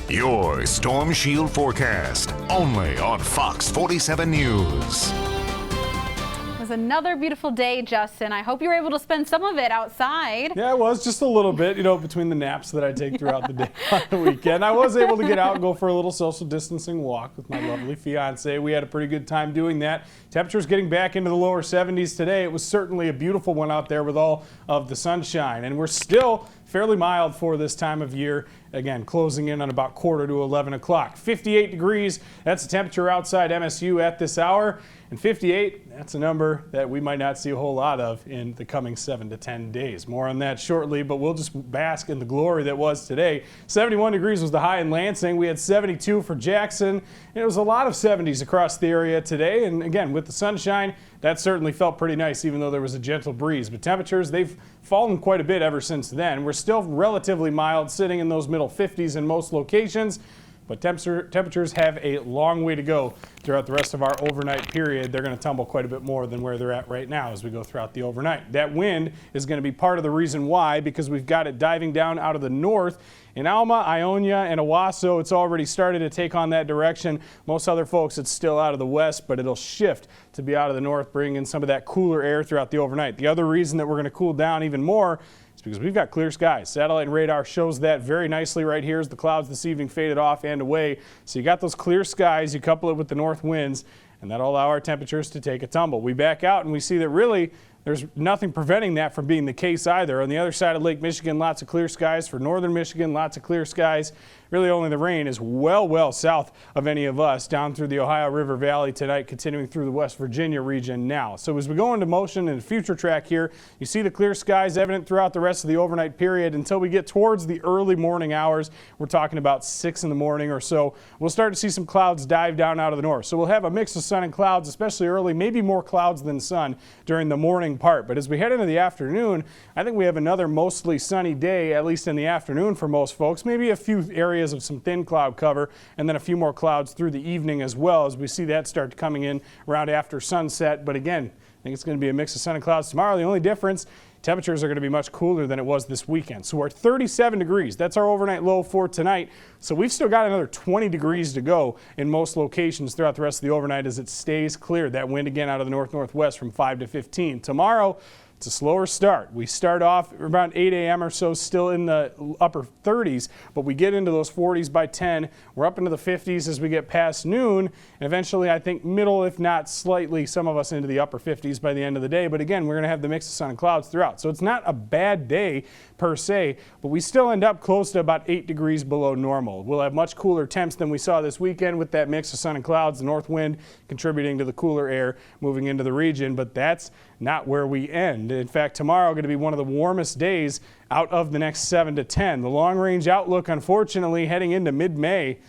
Your Storm Shield forecast, only on Fox 47 News. It was another beautiful day, Justin. I hope you were able to spend some of it outside. Yeah, it was just a little bit, between the naps that I take throughout the day on the weekend. I was able to get out and go for a little social distancing walk with my lovely fiance. We had a pretty good time doing that. Temperatures getting back into the lower 70s today. It was certainly a beautiful one out there with all of the sunshine, and we're still fairly mild for this time of year. Again, closing in on about quarter to 11 o'clock. 58 degrees, that's the temperature outside MSU at this hour. And 58, that's a number that we might not see a whole lot of in the coming 7 to 10 days. More on that shortly, but we'll just bask in the glory that was today. 71 degrees was the high in Lansing. We had 72 for Jackson. And it was a lot of 70s across the area today. And again, with the sunshine, that certainly felt pretty nice, even though there was a gentle breeze. But temperatures, they've fallen quite a bit ever since then. We're still relatively mild, sitting in those middle 50s in most locations. But temperatures have a long way to go throughout the rest of our overnight period. They're going to tumble quite a bit more than where they're at right now as we go throughout the overnight. That wind is going to be part of the reason why, because we've got it diving down out of the north. In Alma, Ionia, and Owasso, it's already started to take on that direction. Most other folks, it's still out of the west, but it'll shift to be out of the north, bringing in some of that cooler air throughout the overnight. The other reason that we're going to cool down even more is because we've got clear skies. Satellite and radar shows that very nicely right here as the clouds this evening faded off and away. So you got those clear skies, you couple it with the north winds, and that'll allow our temperatures to take a tumble. We back out and we see that really there's nothing preventing that from being the case either. On the other side of Lake Michigan, lots of clear skies. For northern Michigan, lots of clear skies. Really only the rain is well south of any of us, down through the Ohio River Valley tonight, continuing through the West Virginia region now. So as we go into motion in the future track here, you see the clear skies evident throughout the rest of the overnight period until we get towards the early morning hours. We're talking about 6 in the morning or so. We'll start to see some clouds dive down out of the north. So we'll have a mix of sun and clouds, especially early, maybe more clouds than sun during the morning part. But as we head into the afternoon, I think we have another mostly sunny day, at least in the afternoon for most folks. Maybe a few areas of some thin cloud cover, and then a few more clouds through the evening as well as we see that start coming in around after sunset. But again, I think it's going to be a mix of sun and clouds tomorrow. The only difference, temperatures are going to be much cooler than it was this weekend. So we're at 37 degrees. That's our overnight low for tonight. So we've still got another 20 degrees to go in most locations throughout the rest of the overnight as it stays clear. That wind again out of the north-northwest from 5 to 15. Tomorrow, it's a slower start. We start off around 8 a.m. or so, still in the upper 30s, but we get into those 40s by 10. We're up into the 50s as we get past noon, and eventually I think middle, if not slightly, some of us into the upper 50s by the end of the day. But again, we're going to have the mix of sun and clouds throughout. So it's not a bad day per se, but we still end up close to about 8 degrees below normal. We'll have much cooler temps than we saw this weekend with that mix of sun and clouds, the north wind contributing to the cooler air moving into the region, but that's not where we end. In fact, tomorrow is going to be one of the warmest days out of the next 7 to 10. The long-range outlook, unfortunately, heading into mid-May,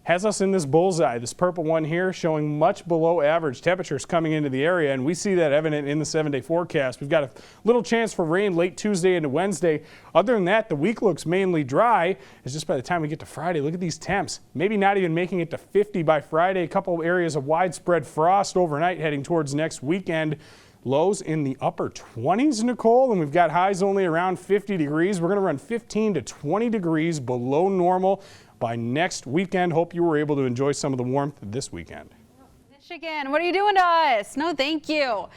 has us in this bullseye. This purple one here showing much below average temperatures coming into the area, and we see that evident in the 7-day forecast. We've got a little chance for rain late Tuesday into Wednesday. Other than that, the week looks mainly dry. It's just by the time we get to Friday, look at these temps. Maybe not even making it to 50 by Friday. A couple of areas of widespread frost overnight heading towards next weekend. Lows in the upper 20s, Nicole, and we've got highs only around 50 degrees. We're going to run 15 to 20 degrees below normal by next weekend. Hope you were able to enjoy some of the warmth this weekend. Michigan, what are you doing to us? No, thank you.